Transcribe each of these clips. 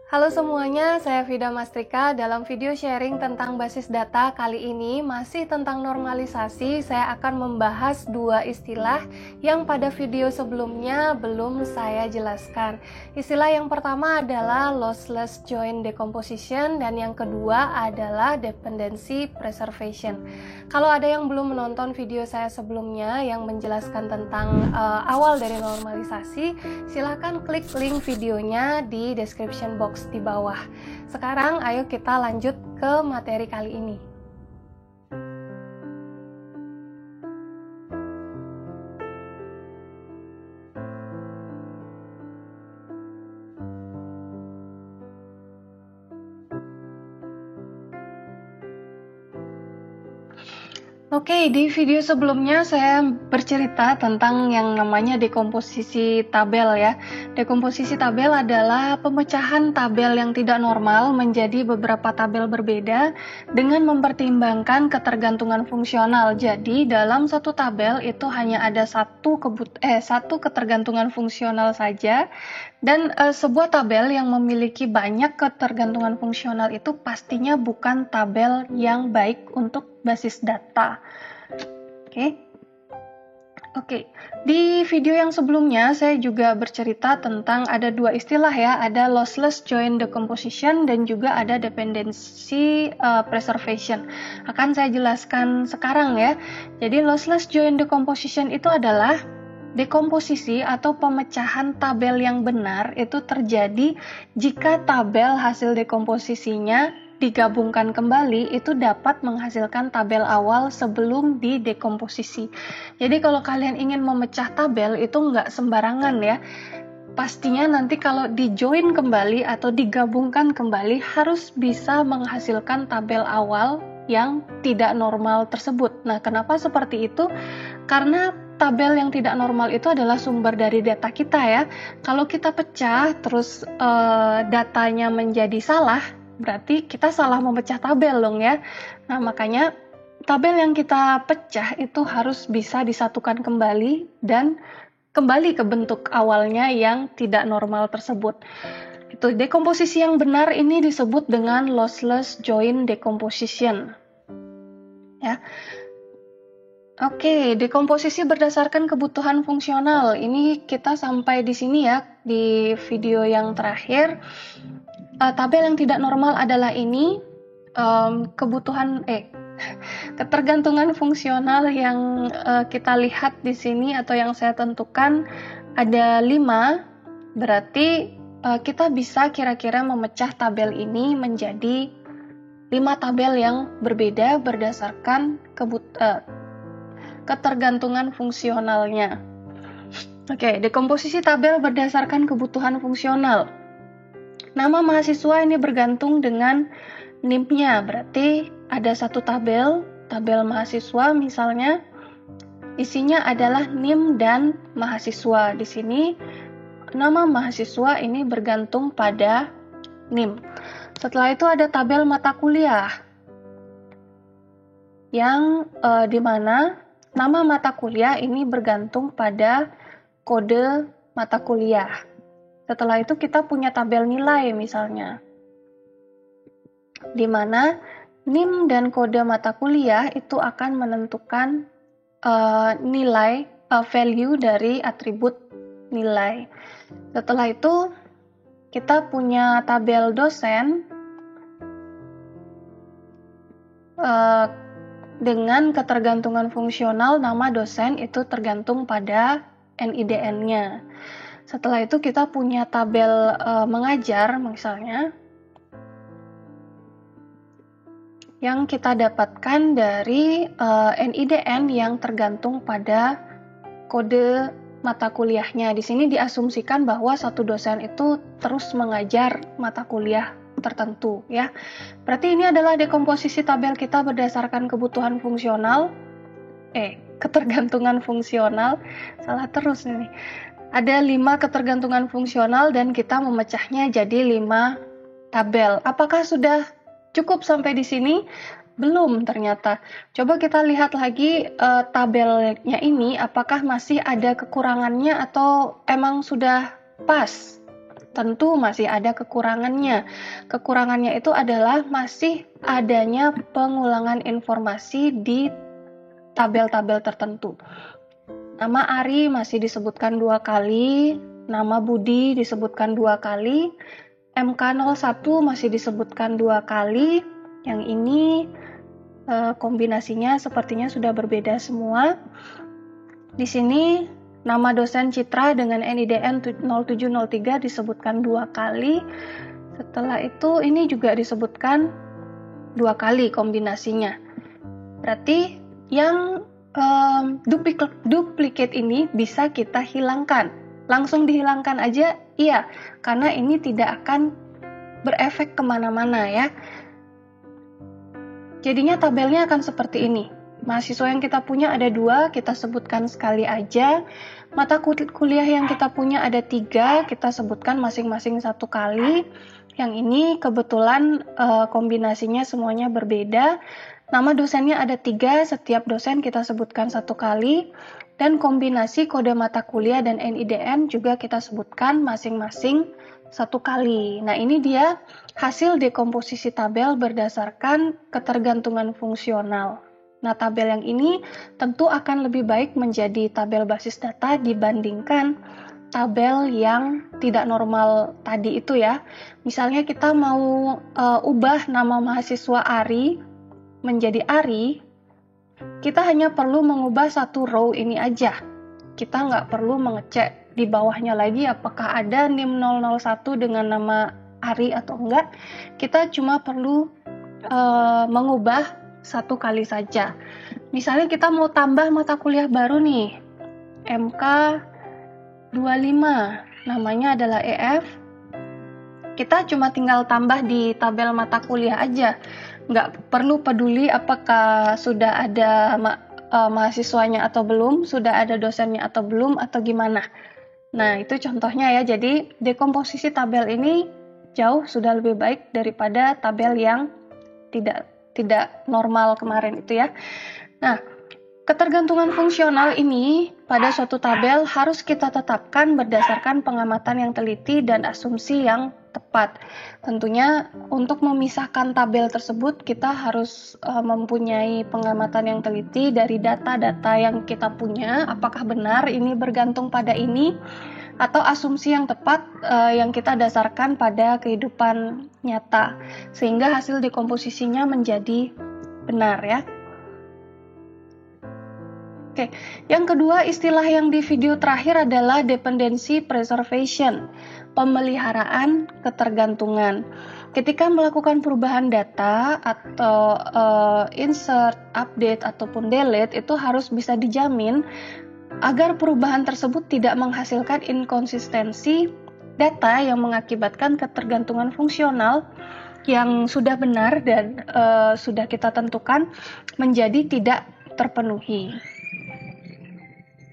Halo semuanya, saya Vida Mastrika. Dalam video sharing tentang basis data kali ini masih tentang normalisasi. Saya akan membahas dua istilah yang pada video sebelumnya belum saya jelaskan. Istilah yang pertama adalah lossless join decomposition dan yang kedua adalah dependency preservation. Kalau ada yang belum menonton video saya sebelumnya yang menjelaskan tentang awal dari normalisasi, silahkan klik link videonya di description box di bawah. Sekarang ayo kita lanjut ke materi kali ini. Oke, di video sebelumnya saya bercerita tentang yang namanya dekomposisi tabel ya. Dekomposisi tabel adalah pemecahan tabel yang tidak normal menjadi beberapa tabel berbeda dengan mempertimbangkan ketergantungan fungsional. Jadi dalam satu tabel itu hanya ada satu ketergantungan fungsional saja. Dan sebuah tabel yang memiliki banyak ketergantungan fungsional itu pastinya bukan tabel yang baik untuk basis data. Oke. Di video yang sebelumnya saya juga bercerita tentang ada dua istilah ya, ada lossless join decomposition dan juga ada dependency preservation. Akan saya jelaskan sekarang ya. Jadi lossless join decomposition itu adalah dekomposisi atau pemecahan tabel yang benar itu terjadi jika tabel hasil dekomposisinya digabungkan kembali itu dapat menghasilkan tabel awal sebelum didekomposisi. Jadi kalau kalian ingin memecah tabel itu nggak sembarangan ya. Pastinya nanti kalau di-join kembali atau digabungkan kembali harus bisa menghasilkan tabel awal yang tidak normal tersebut. Nah, kenapa seperti itu? Karena tabel yang tidak normal itu adalah sumber dari data kita ya. Kalau kita pecah terus datanya menjadi salah, berarti kita salah memecah tabel dong ya. Nah, makanya tabel yang kita pecah itu harus bisa disatukan kembali dan kembali ke bentuk awalnya yang tidak normal tersebut. Itu dekomposisi yang benar ini disebut dengan lossless join decomposition. Ya. Oke, dekomposisi berdasarkan kebutuhan fungsional. Ini kita sampai di sini ya di video yang terakhir. Tabel yang tidak normal adalah ini ketergantungan fungsional yang kita lihat di sini atau yang saya tentukan ada 5. Berarti kita bisa kira-kira memecah tabel ini menjadi 5 tabel yang berbeda berdasarkan ketergantungan fungsionalnya. Oke, dekomposisi tabel berdasarkan kebutuhan fungsional. Nama mahasiswa ini bergantung dengan NIM-nya, berarti ada satu tabel mahasiswa misalnya, isinya adalah NIM dan mahasiswa. Di sini nama mahasiswa ini bergantung pada NIM. Setelah itu ada tabel mata kuliah, yang dimana nama mata kuliah ini bergantung pada kode mata kuliah. Setelah itu kita punya tabel nilai misalnya, di mana NIM dan kode mata kuliah itu akan menentukan nilai value dari atribut nilai. Setelah itu kita punya tabel dosen dengan ketergantungan fungsional nama dosen itu tergantung pada NIDN-nya. Setelah itu kita punya tabel mengajar misalnya, yang kita dapatkan dari NIDN yang tergantung pada kode mata kuliahnya. Di sini diasumsikan bahwa satu dosen itu terus mengajar mata kuliah tertentu ya. Berarti ini adalah dekomposisi tabel kita berdasarkan kebutuhan fungsional. Ketergantungan fungsional. Salah terus nih. Ada 5 ketergantungan fungsional dan kita memecahnya jadi 5 tabel. Apakah sudah cukup sampai di sini? Belum ternyata. Coba kita lihat lagi tabelnya ini apakah masih ada kekurangannya atau emang sudah pas. tentu masih ada kekurangannya. Kekurangannya itu adalah masih adanya pengulangan informasi di tabel-tabel tertentu. Nama Ari masih disebutkan 2 kali, nama Budi disebutkan 2 kali, MK01 masih disebutkan 2 kali. Yang ini kombinasinya sepertinya sudah berbeda semua. Di sini nama dosen Citra dengan NIDN 0703 disebutkan 2 kali. Setelah itu ini juga disebutkan 2 kali kombinasinya. Berarti yang duplicate ini bisa kita hilangkan. Langsung dihilangkan aja, iya, karena ini tidak akan berefek kemana-mana ya. Jadinya tabelnya akan seperti ini. Mahasiswa yang kita punya ada 2, kita sebutkan sekali aja. Mata kuliah yang kita punya ada 3, kita sebutkan masing-masing 1 kali. Yang ini kebetulan kombinasinya semuanya berbeda. Nama dosennya ada 3, setiap dosen kita sebutkan 1 kali. Dan kombinasi kode mata kuliah dan NIDN juga kita sebutkan masing-masing 1 kali. Nah, ini dia hasil dekomposisi tabel berdasarkan ketergantungan fungsional. Nah, tabel yang ini tentu akan lebih baik menjadi tabel basis data dibandingkan tabel yang tidak normal tadi itu ya. Misalnya kita mau ubah nama mahasiswa Ari menjadi Ari, kita hanya perlu mengubah 1 row ini aja. Kita nggak perlu mengecek di bawahnya lagi apakah ada NIM 001 dengan nama Ari atau enggak. Kita cuma perlu mengubah 1 kali saja. Misalnya kita mau tambah mata kuliah baru nih, MK25, namanya adalah EF. Kita cuma tinggal tambah di tabel mata kuliah aja. Nggak perlu peduli apakah sudah ada mahasiswanya atau belum, sudah ada dosennya atau belum, atau gimana. Nah, itu contohnya ya. Jadi, dekomposisi tabel ini jauh sudah lebih baik daripada tabel yang tidak normal kemarin itu ya. Nah, ketergantungan fungsional ini pada suatu tabel harus kita tetapkan berdasarkan pengamatan yang teliti dan asumsi yang tepat. Tentunya untuk memisahkan tabel tersebut kita harus mempunyai pengamatan yang teliti dari data-data yang kita punya, apakah benar ini bergantung pada ini atau asumsi yang tepat yang kita dasarkan pada kehidupan nyata sehingga hasil dekomposisinya menjadi benar ya. Oke, yang kedua istilah yang di video terakhir adalah dependency preservation, pemeliharaan ketergantungan. Ketika melakukan perubahan data atau insert, update, ataupun delete itu harus bisa dijamin agar perubahan tersebut tidak menghasilkan inkonsistensi data yang mengakibatkan ketergantungan fungsional yang sudah benar dan sudah kita tentukan menjadi tidak terpenuhi.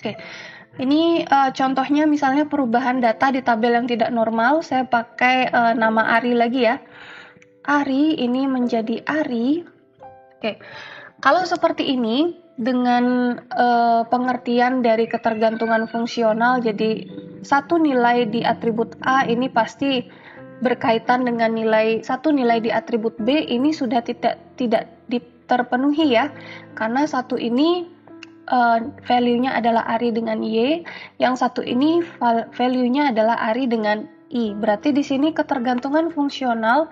Oke, ini contohnya misalnya perubahan data di tabel yang tidak normal, saya pakai nama Ari lagi ya. Ari ini menjadi Ari. Oke, kalau seperti ini dengan pengertian dari ketergantungan fungsional, jadi satu nilai di atribut A ini pasti berkaitan dengan satu nilai di atribut B ini sudah tidak terpenuhi ya, karena satu ini value-nya adalah Ari dengan Y, yang satu ini value-nya adalah Ari dengan I. Berarti di sini ketergantungan fungsional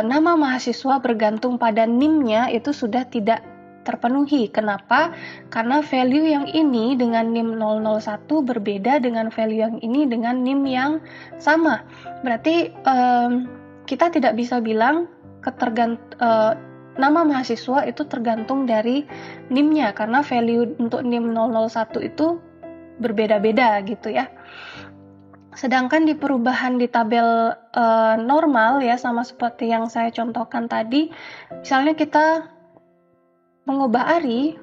nama mahasiswa bergantung pada NIM-nya itu sudah tidak terpenuhi. Kenapa? Karena value yang ini dengan NIM 001 berbeda dengan value yang ini dengan NIM yang sama. Berarti kita tidak bisa bilang nama mahasiswa itu tergantung dari NIM-nya karena value untuk NIM 001 itu berbeda-beda gitu ya. Sedangkan di perubahan di tabel normal ya, sama seperti yang saya contohkan tadi, misalnya kita mengubah Ari,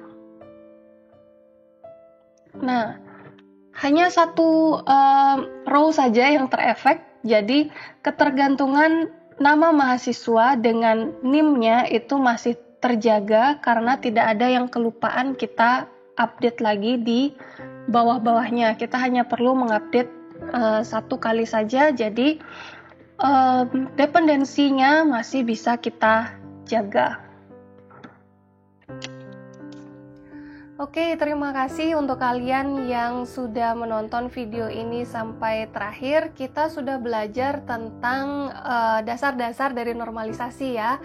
nah hanya satu row saja yang terefek, jadi ketergantungan nama mahasiswa dengan NIM-nya itu masih terjaga karena tidak ada yang kelupaan kita update lagi di bawah-bawahnya. Kita hanya perlu mengupdate satu kali saja, jadi dependensinya masih bisa kita jaga. Oke, terima kasih untuk kalian yang sudah menonton video ini sampai terakhir. Kita sudah belajar tentang dasar-dasar dari normalisasi ya.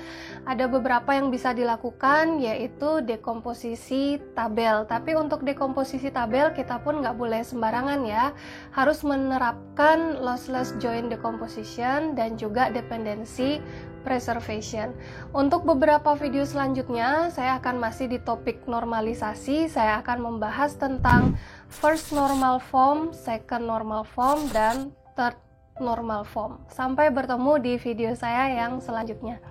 Ada beberapa yang bisa dilakukan, yaitu dekomposisi tabel. Tapi untuk dekomposisi tabel kita pun nggak boleh sembarangan ya. Harus menerapkan lossless join decomposition dan juga dependency preservation. Untuk beberapa video selanjutnya, saya akan masih di topik normalisasi. Saya akan membahas tentang first normal form, second normal form, dan third normal form. Sampai bertemu di video saya yang selanjutnya.